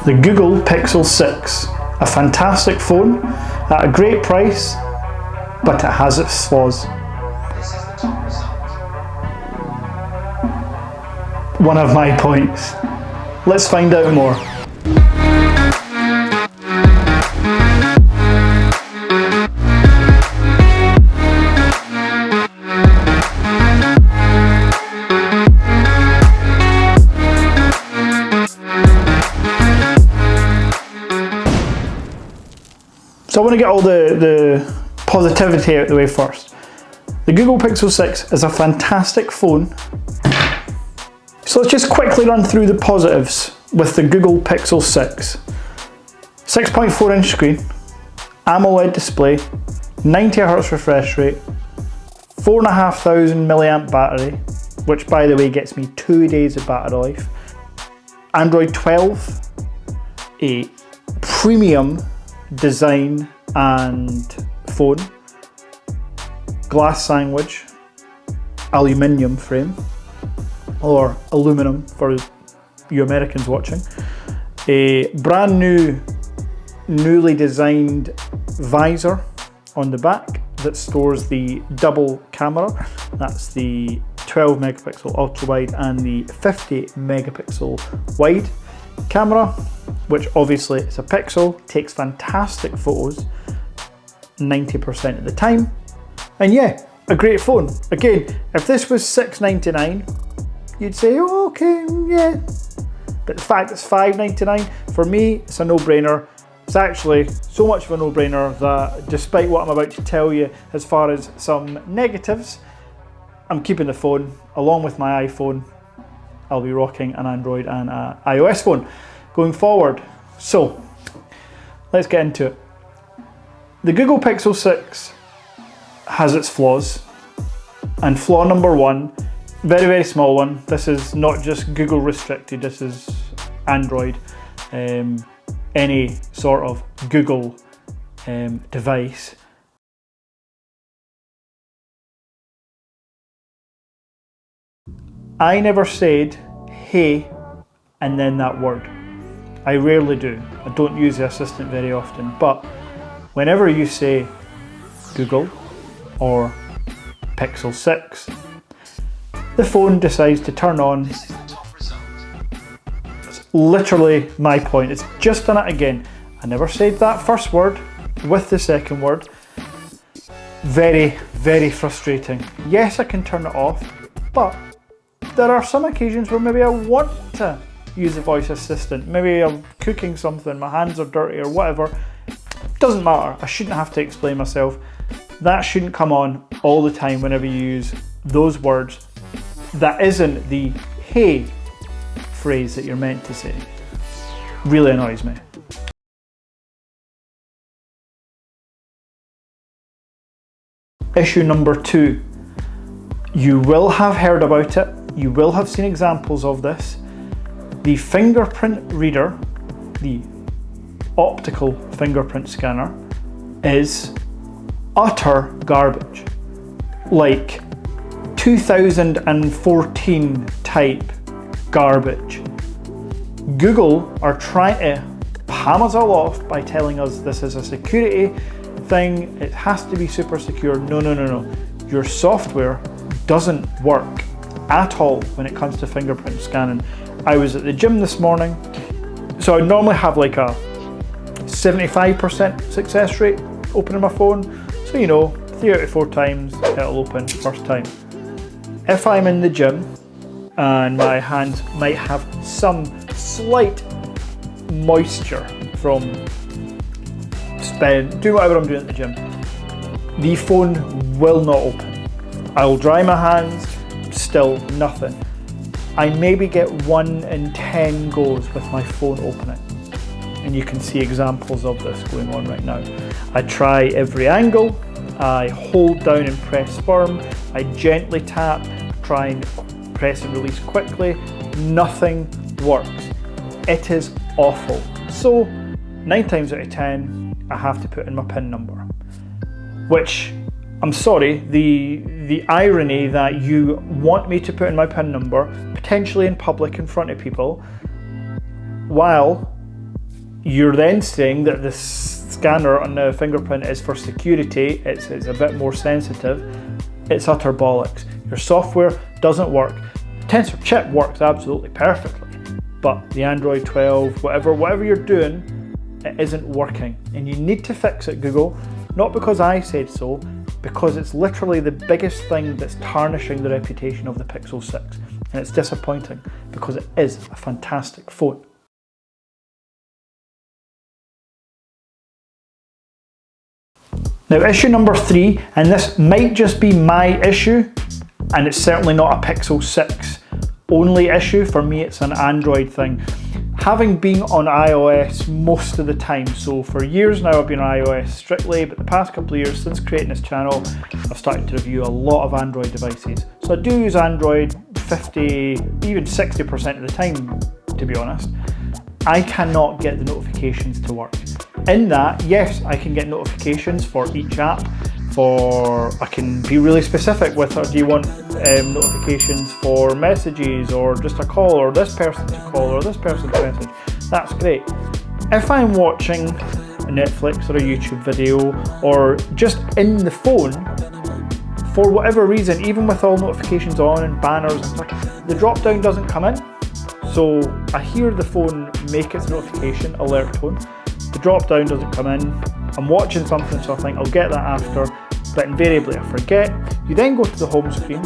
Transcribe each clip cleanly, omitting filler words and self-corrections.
The Google Pixel 6, a fantastic phone at a great price, but it has its flaws. One of my points. Let's find out more. So I want to get all the positivity out of the way first. The Google Pixel 6 is a fantastic phone. So let's just quickly run through the positives with the Google Pixel 6. 6.4 inch screen, AMOLED display, 90Hz refresh rate, 4,500 milliamp battery, which by the way gets me 2 days of battery life. Android 12, a premium design and phone, glass sandwich, aluminium frame, or aluminum for you Americans watching, a brand newly designed visor on the back that stores the double camera. That's the 12 megapixel ultra wide and the 50 megapixel wide camera, which obviously is a pixel, takes fantastic photos 90% of the time. And yeah, a great phone. Again, if this was $699, you'd say, oh, okay, yeah. But the fact it's $599, for me, it's a no-brainer. It's actually so much of a no-brainer that despite what I'm about to tell you as far as some negatives, I'm keeping the phone along with my iPhone. I'll be rocking an Android and an iOS phone going forward. So let's get into it. The Google Pixel 6 has its flaws, and flaw number one, very, very small one. This is not just Google restricted, this is Android. Any sort of Google device. I never said, hey, and then that word. I rarely do. I don't use the assistant very often, but whenever you say Google or Pixel 6, the phone decides to turn on. That's literally my point. It's just done it again. I never said that first word with the second word. Very, very frustrating. Yes, I can turn it off, but there are some occasions where maybe I want to use the voice assistant. Maybe I'm cooking something, my hands are dirty or whatever. Doesn't matter. I shouldn't have to explain myself. That shouldn't come on all the time whenever you use those words. That isn't the hey phrase that you're meant to say. Really annoys me. Issue number two. You will have heard about it. You will have seen examples of this. The fingerprint reader, the optical fingerprint scanner, is utter garbage. Like 2014 type garbage. Google are trying to palm us all off by telling us this is a security thing, it has to be super secure. No. Your software doesn't work at all when it comes to fingerprint scanning. I was at the gym this morning, so I normally have like a 75% success rate opening my phone. So 3 out of 4 times it'll open first time. If I'm in the gym and my hands might have some slight moisture from doing whatever I'm doing at the gym, the phone will not open. I'll dry my hands, still nothing. I maybe get 1 in 10 goes with my phone opening. And you can see examples of this going on right now. I try every angle, I hold down and press firm, I gently tap, try and press and release quickly, nothing works. It is awful. So 9 times out of 10, I have to put in my PIN number. Which, I'm sorry, the irony that you want me to put in my PIN number, potentially in public in front of people, while You're then saying that this scanner on the Fingerprint is for security, it's a bit more sensitive. It's utter bollocks. Your software doesn't work. Tensor chip works absolutely perfectly, but the Android 12, whatever you're doing, it isn't working. And you need to fix it, Google. Not because I said so, because it's literally the biggest thing that's tarnishing the reputation of the Pixel 6. And it's disappointing because it is a fantastic phone. Now, issue number 3, and this might just be my issue, and it's certainly not a Pixel 6 only issue. For me, it's an Android thing. Having been on iOS most of the time, so for years now I've been on iOS strictly, but the past couple of years since creating this channel, I've started to review a lot of Android devices. So I do use Android 50, even 60% of the time, to be honest. I cannot get the notifications to work. In that, yes, I can get notifications for each app. I can be really specific with, do you want notifications for messages, or just a call, or this person to call, or this person to message. That's great. If I'm watching a Netflix or a YouTube video, or just in the phone, for whatever reason, even with all notifications on and banners and stuff, the drop down doesn't come in. So I hear the phone make its notification alert tone. The drop down doesn't come in. I'm watching something, so I think I'll get that after, but invariably I forget. You then go to the home screen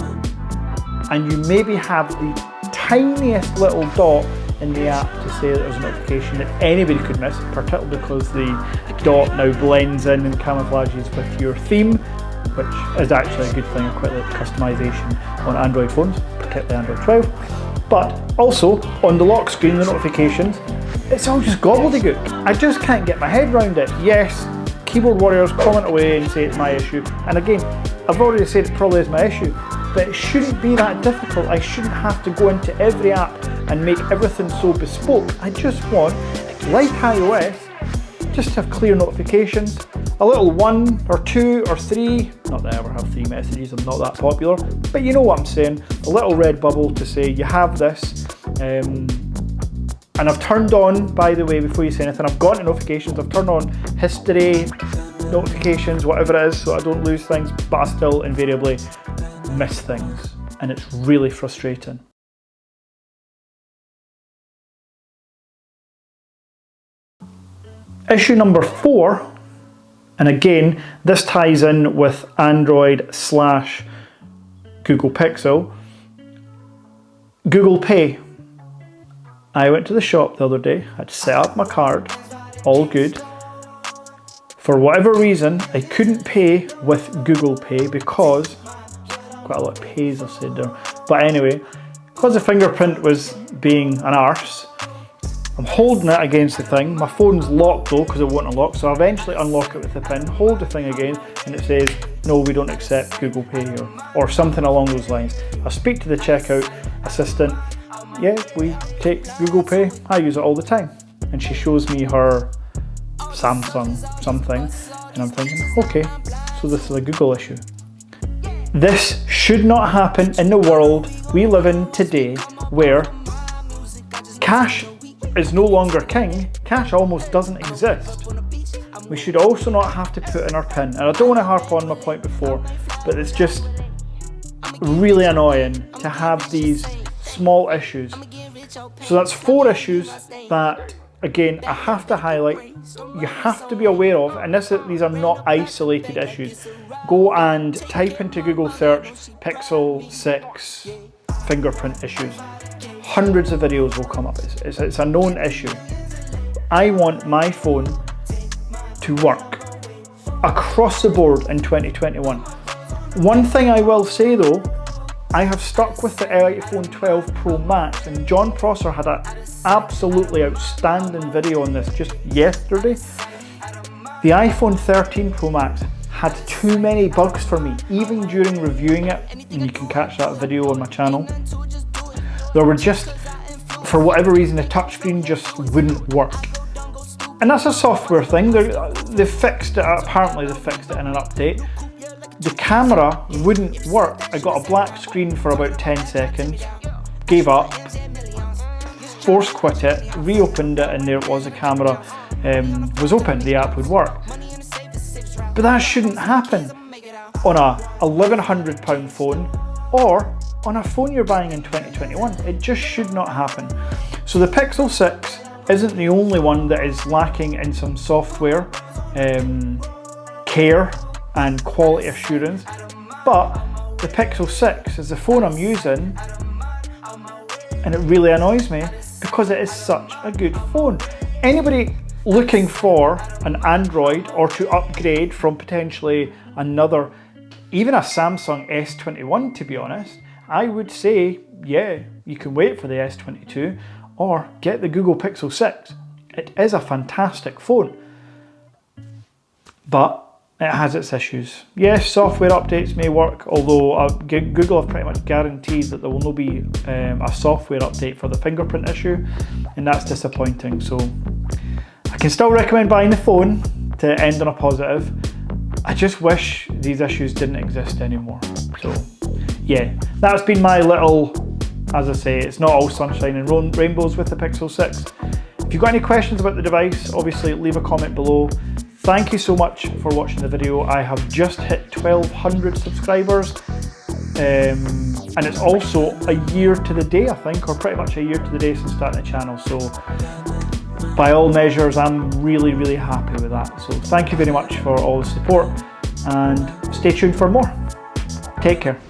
and you maybe have the tiniest little dot in the app to say that there's a notification that anybody could miss, particularly because the dot now blends in and camouflages with your theme, which is actually a good thing. I quite like customization on Android phones, particularly Android 12. But also on the lock screen, the notifications, it's all just gobbledygook. I just can't get my head around it. Yes, keyboard warriors comment away and say it's my issue. And again, I've already said it probably is my issue, but it shouldn't be that difficult. I shouldn't have to go into every app and make everything so bespoke. I just want, like iOS, just to have clear notifications, a little 1 or 2 or 3, not that I ever have 3 messages, I'm not that popular, but you know what I'm saying, a little red bubble to say you have this. And I've turned on, by the way, before you say anything, I've gone to notifications, I've turned on history, notifications, whatever it is, so I don't lose things, but I still invariably miss things, and it's really frustrating. Issue number 4, and again, this ties in with Android / Google Pixel. Google Pay. I went to the shop the other day, I'd set up my card, all good. For whatever reason, I couldn't pay with Google Pay because, quite a lot of pays I said there, but anyway, because the Fingerprint was being an arse, I'm holding it against the thing. My phone's locked though because it won't unlock, so I eventually unlock it with the pin, hold the thing again, and it says, no, we don't accept Google Pay, or something along those lines. I speak to the checkout assistant, yeah, we take Google Pay, I use it all the time. And she shows me her Samsung something, and I'm thinking, okay, so this is a Google issue. This should not happen in the world we live in today, where cash is no longer king. Cash almost doesn't exist. We should also not have to put in our PIN. And I don't want to harp on my point before, but it's just really annoying to have these small issues. So that's 4 issues that, again, I have to highlight, you have to be aware of, and these are not isolated issues. Go and type into Google search Pixel 6 Fingerprint issues. Hundreds of videos will come up. It's a known issue. I want my phone to work across the board in 2021. One thing I will say though, I have stuck with the iPhone 12 Pro Max, and John Prosser had an absolutely outstanding video on this just yesterday. The iPhone 13 Pro Max had too many bugs for me, even during reviewing it, and you can catch that video on my channel. There were just, for whatever reason, the touchscreen just wouldn't work. And that's a software thing. They fixed it, apparently they fixed it in an update. The camera wouldn't work. I got a black screen for about 10 seconds, gave up, force quit it, reopened it, and there it was, the camera was open, the app would work. But that shouldn't happen on a £1,100 phone or on a phone you're buying in 2021. It just should not happen. So the Pixel 6 isn't the only one that is lacking in some software care and quality assurance, but the Pixel 6 is the phone I'm using, and it really annoys me because it is such a good phone. Anybody looking for an Android or to upgrade from potentially another, even a Samsung S21, to be honest, I would say, yeah, you can wait for the S22 or get the Google Pixel 6. It is a fantastic phone, but it has its issues. Yes, software updates may work, although Google have pretty much guaranteed that there will not be a software update for the fingerprint issue, and that's disappointing. So I can still recommend buying the phone to end on a positive. I just wish these issues didn't exist anymore. So yeah, that's been my little, as I say, it's not all sunshine and rainbows with the Pixel 6. If you've got any questions about the device, obviously leave a comment below. Thank you so much for watching the video. I have just hit 1,200 subscribers, and it's also a year to the day, I think, or pretty much a year to the day since starting the channel. So by all measures, I'm really, really happy with that. So thank you very much for all the support, and stay tuned for more. Take care.